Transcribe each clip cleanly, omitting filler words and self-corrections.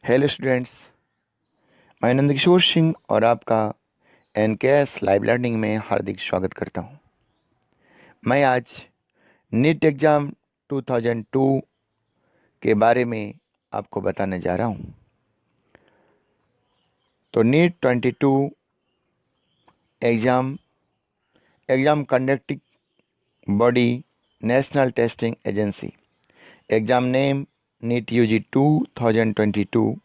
Hello students, मैं नंदकिशोर सिंह और आपका एनकेएस लाइव लर्निंग में हार्दिक स्वागत करता हूं। मैं आज नीट एग्ज़ाम 2002 के बारे में आपको बताने जा रहा हूं। तो NEET 22 exam conducting body national testing agency. Exam name NEET UG 2022।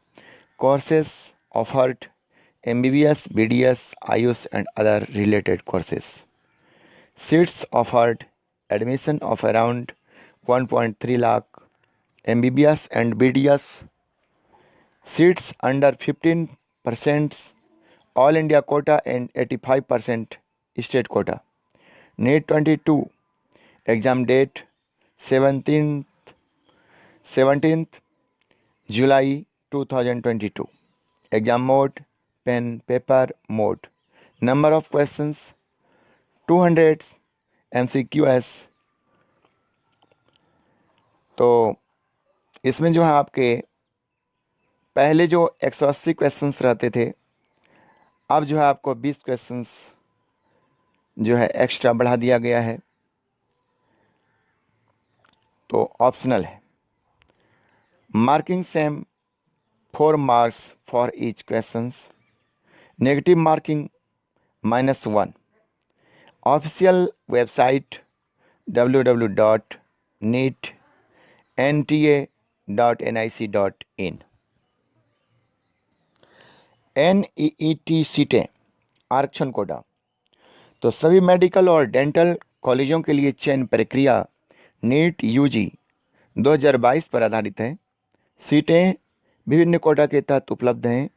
Courses offered MBBS, BDS, IUS and other related courses. Seats offered admission of around 1.3 lakh MBBS and BDS. Seats under 15% All India quota and 85% state quota. NEET 22 exam date 17th July 2022. Exam mode pen paper mode. Number of questions 200 MCQS। तो इसमें जो है आपके पहले जो 180 questions रहते थे, अब जो है आपको 20 क्वेश्चंस जो है एक्स्ट्रा बढ़ा दिया गया है, तो ऑप्शनल है। Marking same 4 marks for each questions. Negative marking -1। Official website www.neetnta.nic.in। NEET सीटें आरक्षण कोटा। तो सभी मेडिकल और डेंटल कॉलेजों के लिए चयन प्रक्रिया नीट यूजी 2022 पर आधारित है। सीटें विभिन्न कोटा के तहत उपलब्ध हैं,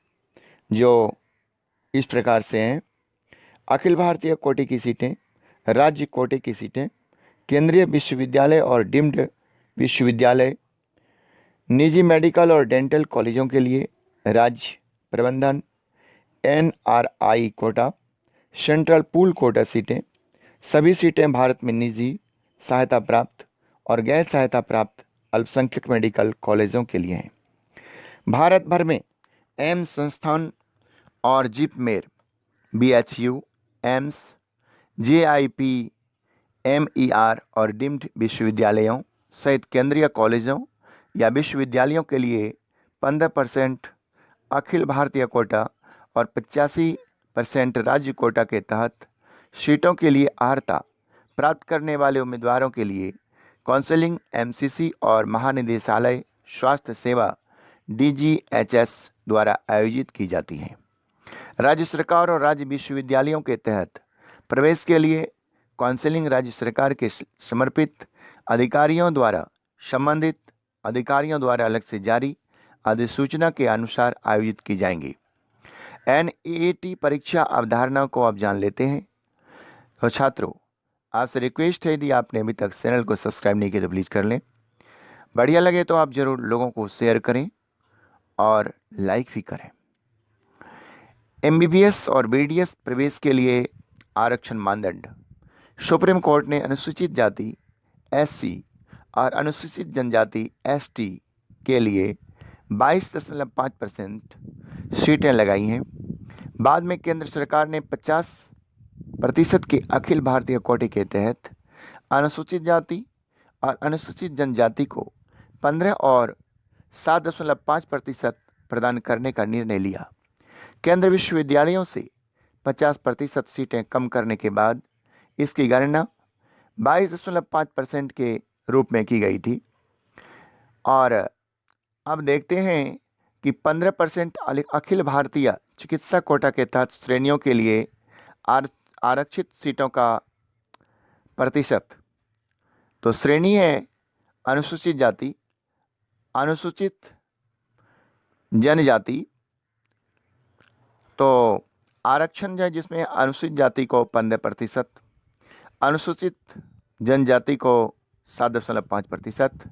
जो इस प्रकार से हैं: अखिल भारतीय कोटि की सीटें, राज्य कोटि की सीटें, केंद्रीय विश्वविद्यालय और डीम्ड विश्वविद्यालय, निजी मेडिकल और डेंटल कॉलेजों के लिए राज्य प्रबंधन NRI quota, central pool quota सीटें। सभी सीटें भारत में निजी सहायता प्राप्त और गैर सहायता प्राप्त अल्पसंख्यक मेडिकल कॉलेजों के लिए हैं। भारत भर में एम्स संस्थान और जिपमेर, BHU, एम्स, JIPMER और डीम्ड विश्वविद्यालयों सहित केंद्रीय कॉलेजों या विश्वविद्यालयों के लिए 15% अखिल भारतीय कोटा और 85% राज्य कोटा के तहत सीटों के लिए अर्हता प्राप्त करने वाले उम्मीदवारों के लिए काउंसलिंग MCC और महानिदेशालय स्वास्थ्य सेवा DGHS द्वारा आयोजित की जाती है। राज्य सरकार और राज्य विश्वविद्यालयों के तहत प्रवेश के लिए काउंसलिंग राज्य सरकार के समर्पित अधिकारियों द्वारा संबंधित अधिकारियों द्वारा अलग से जारी अधिसूचना के अनुसार आयोजित की जाएंगी। NEET परीक्षा अवधारणा को आप जान लेते हैं। तो छात्रों, आपसे रिक्वेस्ट है, यदि आपने अभी तक चैनल को सब्सक्राइब नहीं किया तो प्लीज़ कर लें। बढ़िया लगे तो आप ज़रूर लोगों को शेयर करें और लाइक भी करें। MBBS और BDS प्रवेश के लिए आरक्षण मानदंड। सुप्रीम कोर्ट ने अनुसूचित जाति SC और अनुसूचित जनजाति ST के लिए 22.5% सीटें लगाई हैं। बाद में केंद्र सरकार ने 50% के अखिल भारतीय कोटे के तहत अनुसूचित जाति और अनुसूचित जनजाति को 15 और 7.5% प्रदान करने का निर्णय लिया। केंद्र विश्वविद्यालयों से 50% सीटें कम करने के बाद इसकी गणना 22.5% के रूप में की गई थी। और अब देखते हैं कि 15% अखिल भारतीय चिकित्सा कोटा के तहत श्रेणियों के लिए आरक्षित सीटों का प्रतिशत। तो श्रेणी है अनुसूचित जाति, अनुसूचित जनजाति। तो आरक्षण जो है जिसमें अनुसूचित जाति को 15%, अनुसूचित जनजाति को 7.5%,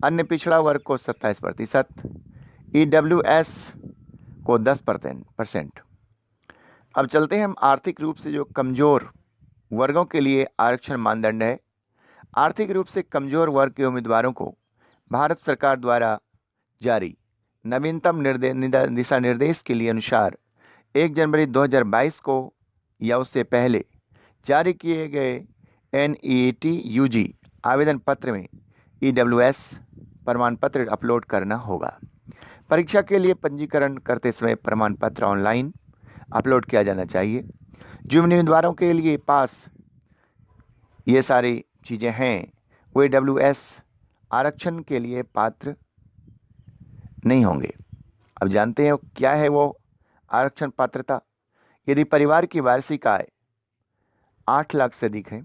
अन्य पिछड़ा वर्ग को 27%, EWS को 10%। अब चलते हैं हम आर्थिक रूप से जो कमज़ोर वर्गों के लिए आरक्षण मानदंड है। आर्थिक रूप से कमज़ोर वर्ग के उम्मीदवारों को भारत सरकार द्वारा जारी नवीनतम दिशा निर्देश के लिए अनुसार 1 जनवरी 2022 को या उससे पहले जारी किए गए NEET UG आवेदन पत्र में EWS प्रमाण पत्र अपलोड करना होगा। परीक्षा के लिए पंजीकरण करते समय प्रमाण पत्र ऑनलाइन अपलोड किया जाना चाहिए। जो उम्मीदवारों के लिए पास ये सारी चीज़ें हैं वो EWS आरक्षण के लिए पात्र नहीं होंगे। अब जानते हैं क्या है वो आरक्षण पात्रता। यदि परिवार की वार्षिक आय 8 लाख से अधिक है,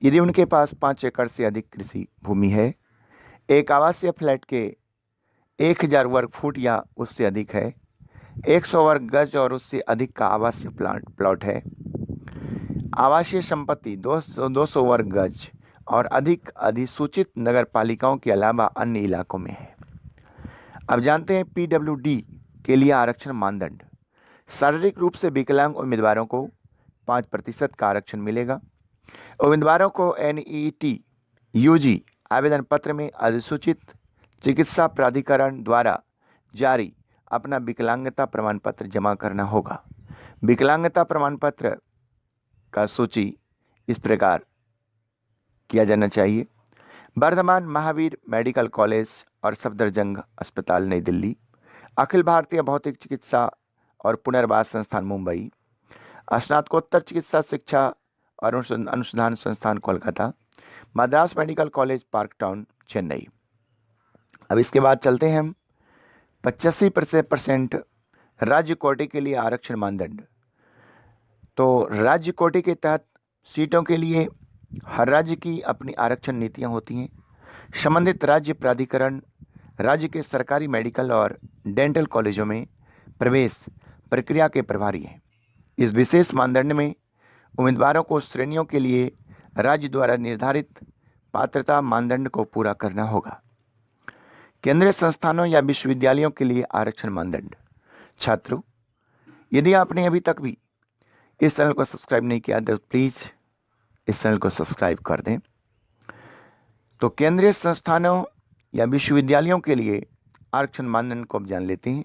यदि उनके पास 5 एकड़ से अधिक कृषि भूमि है, एक आवासीय फ्लैट के 1000 वर्ग फुट या उससे अधिक है, 100 वर्ग गज और उससे अधिक का आवासीय प्लॉट है, आवासीय संपत्ति 200 वर्ग गज और अधिक अधिसूचित नगर पालिकाओं के अलावा अन्य इलाकों में है। अब जानते हैं PWD के लिए आरक्षण मानदंड। शारीरिक रूप से विकलांग उम्मीदवारों को 5% का आरक्षण मिलेगा। उम्मीदवारों को NEET UG आवेदन पत्र में अधिसूचित चिकित्सा प्राधिकरण द्वारा जारी अपना विकलांगता प्रमाण पत्र जमा करना होगा। विकलांगता प्रमाण पत्र का सूची इस प्रकार किया जाना चाहिए। वर्धमान महावीर मेडिकल कॉलेज और सफदरजंग अस्पताल नई दिल्ली, अखिल भारतीय भौतिक चिकित्सा और पुनर्वास संस्थान मुंबई, स्नातकोत्तर चिकित्सा शिक्षा और अनुसंधान संस्थान Kolkata, Madras medical college park town Chennai. अब इसके बाद चलते हैं हम 85% राज्य कोटे के लिए आरक्षण मानदंड। तो राज्य कोटे के तहत सीटों के लिए हर राज्य की अपनी आरक्षण नीतियां होती हैं। संबंधित राज्य प्राधिकरण राज्य के सरकारी मेडिकल और डेंटल कॉलेजों में प्रवेश प्रक्रिया के प्रभारी हैं। इस विशेष मानदंड में उम्मीदवारों को श्रेणियों के लिए राज्य द्वारा निर्धारित पात्रता मानदंड को पूरा करना होगा। केंद्रीय संस्थानों या विश्वविद्यालयों के लिए आरक्षण मानदंड। छात्रों, यदि आपने अभी तक भी इस चैनल को सब्सक्राइब नहीं किया तो प्लीज़ इस चैनल को सब्सक्राइब कर दें। तो केंद्रीय संस्थानों या विश्वविद्यालयों के लिए आरक्षण मानदंड को अब जान लेते हैं।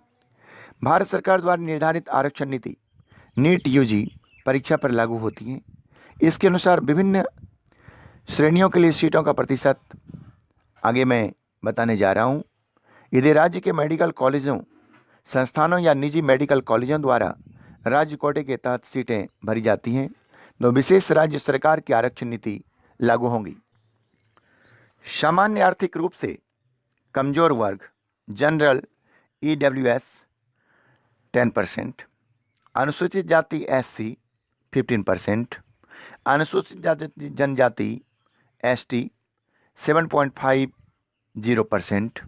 भारत सरकार द्वारा निर्धारित आरक्षण नीति NEET UG परीक्षा पर लागू होती है। इसके अनुसार विभिन्न श्रेणियों के लिए सीटों का प्रतिशत आगे मैं बताने जा रहा हूँ। यदि राज्य के मेडिकल कॉलेजों, संस्थानों या निजी मेडिकल कॉलेजों द्वारा राज्य कोटे के तहत सीटें भरी जाती हैं तो विशेष राज्य सरकार की आरक्षण नीति लागू होंगी। सामान्य आर्थिक रूप से कमजोर वर्ग जनरल EWS 10%, अनुसूचित जाति SC 15%, अनुसूचित जाति जनजाति ST 7.50%,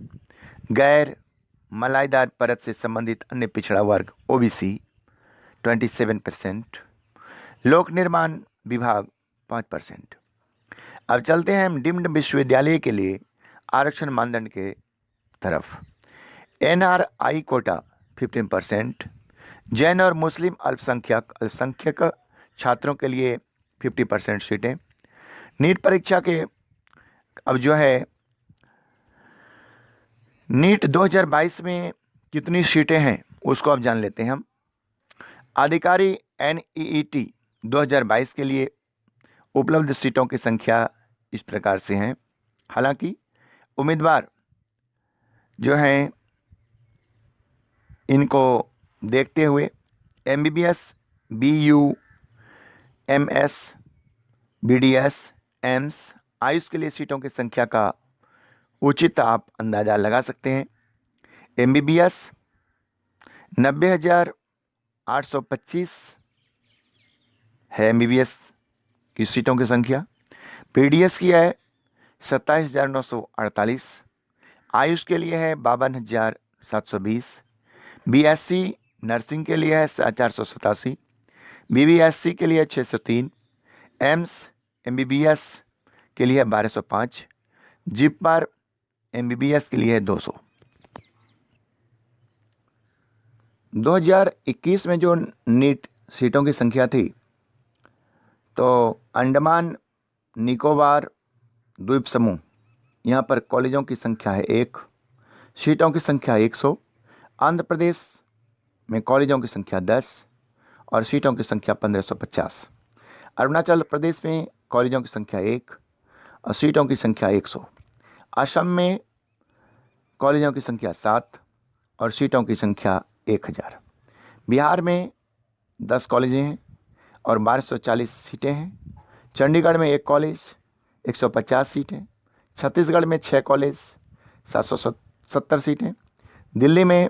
गैर मलाईदार परत से संबंधित अन्य पिछड़ा वर्ग OBC 27%, लोक निर्माण विभाग 5%। अब चलते हैं हम डीम्ड विश्वविद्यालय के लिए आरक्षण मानदंड के तरफ। NRI कोटा 15%, जैन और मुस्लिम अल्पसंख्यक छात्रों के लिए 50% सीटें। नीट परीक्षा के अब जो है नीट 2022 में कितनी सीटें हैं उसको अब जान लेते हैं हम। आधिकारिक NEET 2022 के लिए उपलब्ध सीटों की संख्या इस प्रकार से हैं। हालांकि उम्मीदवार जो हैं इनको देखते हुए MBBS, BU, MS, BDS, AIIMS, Ayush के लिए सीटों की संख्या का उचित आप अंदाज़ा लगा सकते हैं। MBBS 90,825 है MBBS की सीटों की संख्या। PDS की है 27,948, आयुष के लिए है 52,720, BSc नर्सिंग के लिए है 487, BBSc के लिए 603, एम्स MBBS के लिए 1205, जिपमार MBBS के लिए 200। 2021 में जो नीट सीटों की संख्या थी तो अंडमान निकोबार द्वीप समूह यहाँ पर कॉलेजों की संख्या है 1, सीटों की संख्या 100, आंध्र प्रदेश में कॉलेजों की संख्या 10 और सीटों की संख्या 1550। अरुणाचल प्रदेश में कॉलेजों की संख्या 1 और सीटों की संख्या 100। असम में कॉलेजों की संख्या 7 और सीटों की संख्या 1000। बिहार में 10 कॉलेजें हैं और 1240 सीटें हैं। चंडीगढ़ में 1 कॉलेज, 150 सीटें। छत्तीसगढ़ में 6 कॉलेज, 770 सीटें। दिल्ली में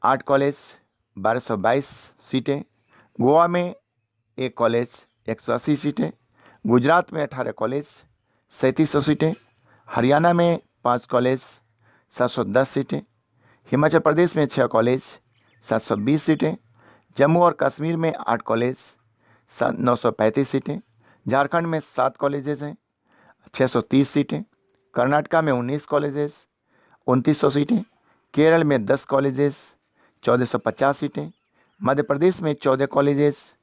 8 कॉलेज, 1222 सीटें। गोवा में 1 कॉलेज, 180 सीटें। गुजरात में 18 कॉलेज, 3700 सीटें। हरियाणा में 5 कॉलेज, 710 सीटें। हिमाचल प्रदेश में 6 कॉलेज, 720 सीटें। जम्मू और कश्मीर में 8 कॉलेज, 935 सीटें। झारखंड में 7 कॉलेजेस हैं, 630 सीटें। कर्नाटका में 19 कॉलेजेस, 2900 सीटें। केरल में 10 कॉलेजेस, 1450 सीटें। मध्य प्रदेश में 14 कॉलेजेस,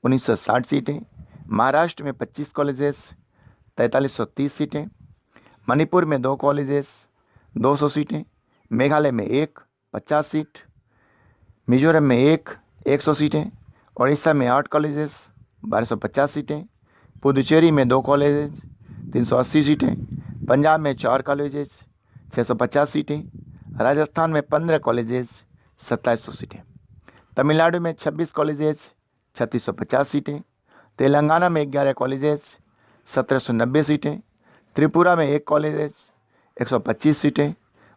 1960 सीटें। महाराष्ट्र में 25 कॉलेजेस, 4330 सीटें। मणिपुर में 2 कॉलेजेस, 200 सीटें। मेघालय में 1, 50 सीट। मिजोरम में 1, 100 सीटें। उड़ीसा में 8 कॉलेजेस, 1250 सीटें। पुदुचेरी में 2 कॉलेजेस, 380 सीटें। पंजाब में 4 कॉलेजेस, 650 सीटें। राजस्थान में 15 कॉलेजेस, 2700 सीटें। तमिलनाडु में 26 कॉलेजेस, 3650 सीटें। तेलंगाना में 11 कॉलेजेस, 1790 सीटें। त्रिपुरा में 1 कॉलेजेस, 125 सीटें।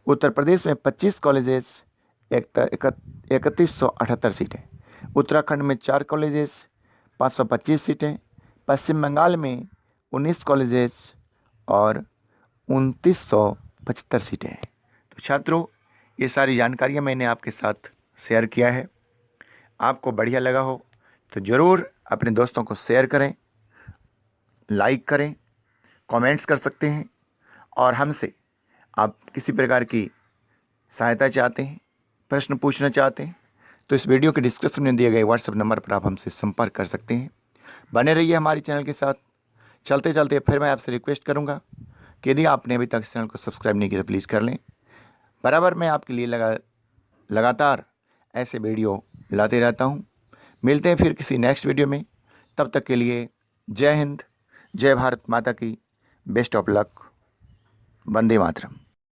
उत्तर प्रदेश में 25 कॉलेजेस, 3178 सीटें। उत्तराखंड में 4 कॉलेजेस, 525 सीटें। पश्चिम बंगाल में 19 कॉलेजेस और 2975 सीटें हैं। तो छात्रों, ये सारी जानकारियाँ मैंने आपके साथ शेयर किया है। आपको बढ़िया लगा हो तो ज़रूर अपने दोस्तों को शेयर करें, लाइक करें, कमेंट्स कर सकते हैं। और हमसे आप किसी प्रकार की सहायता चाहते हैं, प्रश्न पूछना चाहते हैं, तो इस वीडियो के डिस्क्रिप्शन में दिए गए व्हाट्सएप नंबर पर आप हमसे संपर्क कर सकते हैं। बने रहिए हमारे चैनल के साथ। चलते चलते फिर मैं आपसे रिक्वेस्ट करूंगा कि यदि आपने अभी तक इस चैनल को सब्सक्राइब नहीं किया तो प्लीज़ कर लें। बराबर मैं आपके लिए लगातार ऐसे वीडियो लाते रहता हूं। मिलते हैं फिर किसी नेक्स्ट वीडियो में। तब तक के लिए जय हिंद, जय भारत माता की, best of luck, Vande Mataram.